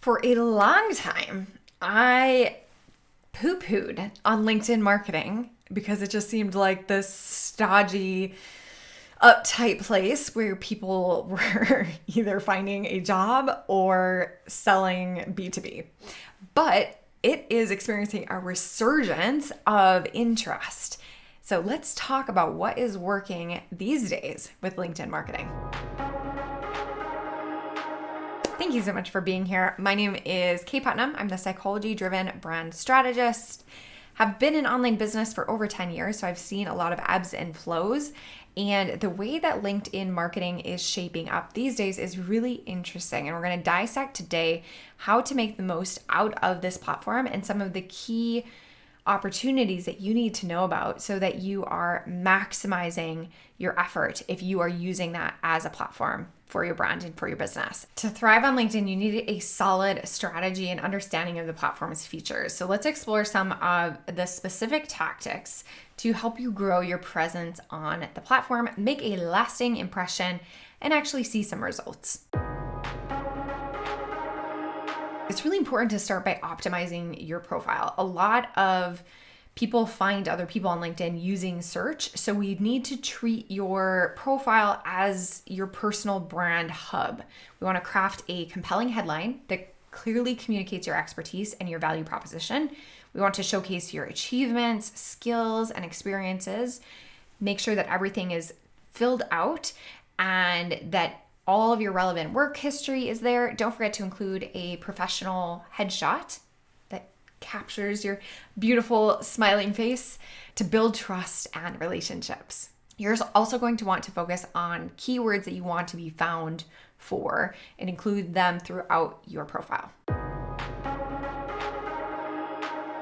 For a long time, I poo-pooed on LinkedIn marketing because it just seemed like this stodgy, uptight place where people were either finding a job or selling B2B. But it is experiencing a resurgence of interest. So let's talk about what is working these days with LinkedIn marketing. Thank you so much for being here. My name is Kaye Putnam. I'm the psychology-driven brand strategist. Have been in online business for over 10 years, so I've seen a lot of ebbs and flows. And the way that LinkedIn marketing is shaping up these days is really interesting. And we're going to dissect today how to make the most out of this platform and some of the key opportunities that you need to know about so that you are maximizing your effort if you are using that as a platform for your brand and for your business. To thrive on LinkedIn, you need a solid strategy and understanding of the platform's features. So let's explore some of the specific tactics to help you grow your presence on the platform, make a lasting impression, and actually see some results. It's really important to start by optimizing your profile. A lot of people find other people on LinkedIn using search, so we need to treat your profile as your personal brand hub. We want to craft a compelling headline that clearly communicates your expertise and your value proposition. We want to showcase your achievements, skills, and experiences. Make sure that everything is filled out and that all of your relevant work history is there. Don't forget to include a professional headshot that captures your beautiful smiling face to build trust and relationships. You're also going to want to focus on keywords that you want to be found for and include them throughout your profile.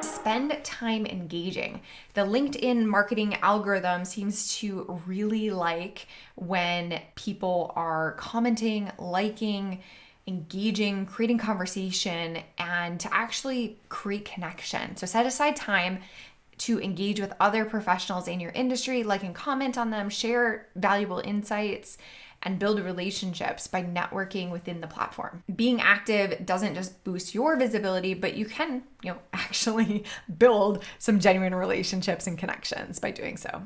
Spend time engaging. The LinkedIn marketing algorithm seems to really like when people are commenting, liking, engaging, creating conversation, and to actually create connection. So set aside time to engage with other professionals in your industry, like and comment on them, share valuable insights, and build relationships by networking within the platform. Being active doesn't just boost your visibility, but you can, actually build some genuine relationships and connections by doing so.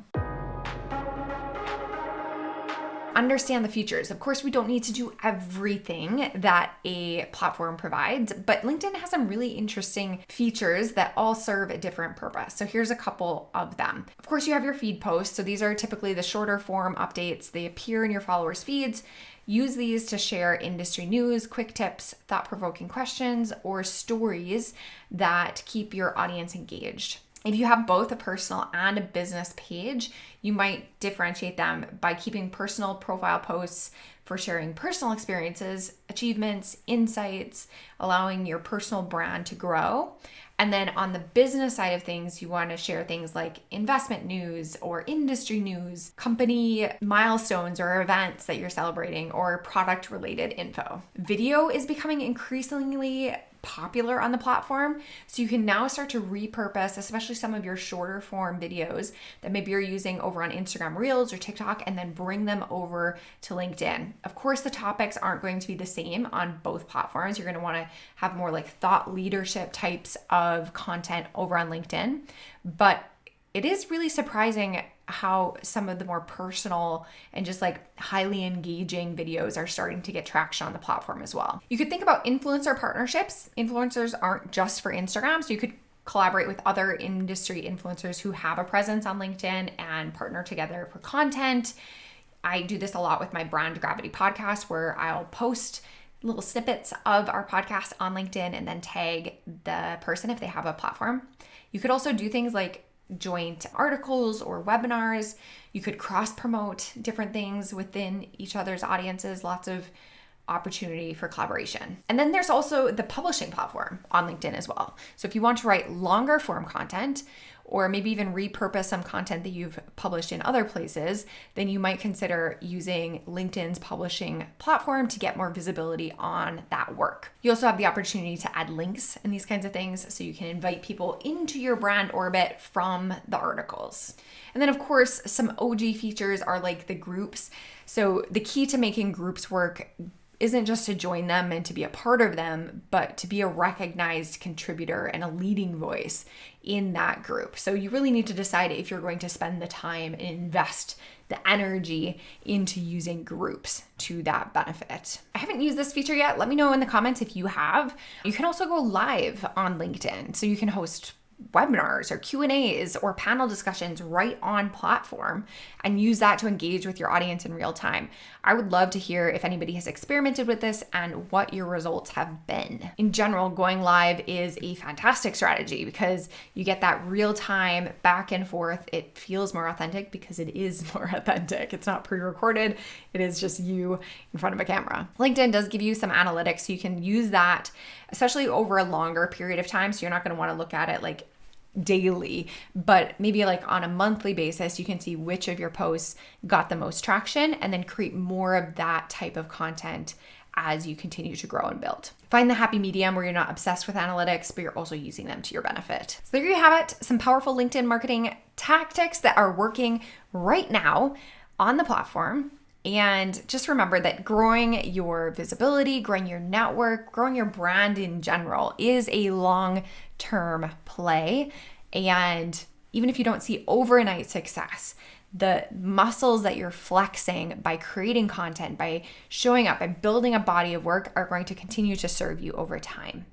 Understand the features. Of course, we don't need to do everything that a platform provides, but LinkedIn has some really interesting features that all serve a different purpose. So here's a couple of them. Of course, you have your feed posts. So these are typically the shorter form updates. They appear in your followers' feeds. Use these to share industry news, quick tips, thought-provoking questions, or stories that keep your audience engaged. If you have both a personal and a business page, you might differentiate them by keeping personal profile posts for sharing personal experiences, achievements, insights, allowing your personal brand to grow. And then on the business side of things, you want to share things like investment news or industry news, company milestones or events that you're celebrating, or product related info. Video is becoming increasingly popular on the platform. So you can now start to repurpose, especially some of your shorter form videos that maybe you're using over on Instagram Reels or TikTok, and then bring them over to LinkedIn. Of course, the topics aren't going to be the same on both platforms. You're going to want to have more like thought leadership types of content over on LinkedIn, but it is really surprising how some of the more personal and just like highly engaging videos are starting to get traction on the platform as well. You could think about influencer partnerships. Influencers aren't just for Instagram, so you could collaborate with other industry influencers who have a presence on LinkedIn and partner together for content. I do this a lot with my Brand Gravity podcast, where I'll post little snippets of our podcast on LinkedIn and then tag the person if they have a platform. You could also do things like joint articles or webinars. You could cross-promote different things within each other's audiences, lots of opportunity for collaboration. And then there's also the publishing platform on LinkedIn as well. So if you want to write longer form content, or maybe even repurpose some content that you've published in other places, then you might consider using LinkedIn's publishing platform to get more visibility on that work. You also have the opportunity to add links and these kinds of things, so you can invite people into your brand orbit from the articles. And then of course, some OG features are like the groups. So the key to making groups work isn't just to join them and to be a part of them, but to be a recognized contributor and a leading voice in that group. So you really need to decide if you're going to spend the time and invest the energy into using groups to that benefit. I haven't used this feature yet. Let me know in the comments if you have. You can also go live on LinkedIn. So you can host webinars or Q&As or panel discussions right on platform and use that to engage with your audience in real time. I would love to hear if anybody has experimented with this and what your results have been. In general, going live is a fantastic strategy because you get that real time back and forth. It feels more authentic because it is more authentic. It's not pre-recorded. It is just you in front of a camera. LinkedIn does give you some analytics, so you can use that, especially over a longer period of time. So you're not going to want to look at it like daily, but maybe like on a monthly basis, you can see which of your posts got the most traction and then create more of that type of content as you continue to grow and build. Find the happy medium where you're not obsessed with analytics, but you're also using them to your benefit. So there you have it, some powerful LinkedIn marketing tactics that are working right now on the platform. And just remember that growing your visibility, growing your network, growing your brand in general is a long-term play. And even if you don't see overnight success, the muscles that you're flexing by creating content, by showing up, by building a body of work are going to continue to serve you over time.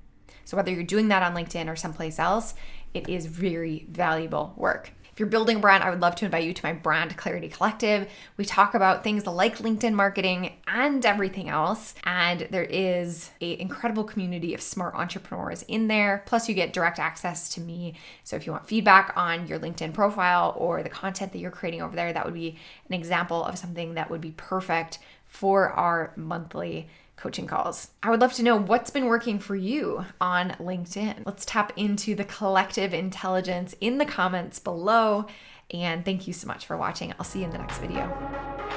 So whether you're doing that on LinkedIn or someplace else, it is very valuable work. If you're building a brand, I would love to invite you to my Brand Clarity Collective. We talk about things like LinkedIn marketing and everything else. And there is an incredible community of smart entrepreneurs in there. Plus, you get direct access to me. So if you want feedback on your LinkedIn profile or the content that you're creating over there, that would be an example of something that would be perfect for our monthly coaching calls. I would love to know what's been working for you on LinkedIn. Let's tap into the collective intelligence in the comments below. And thank you so much for watching. I'll see you in the next video.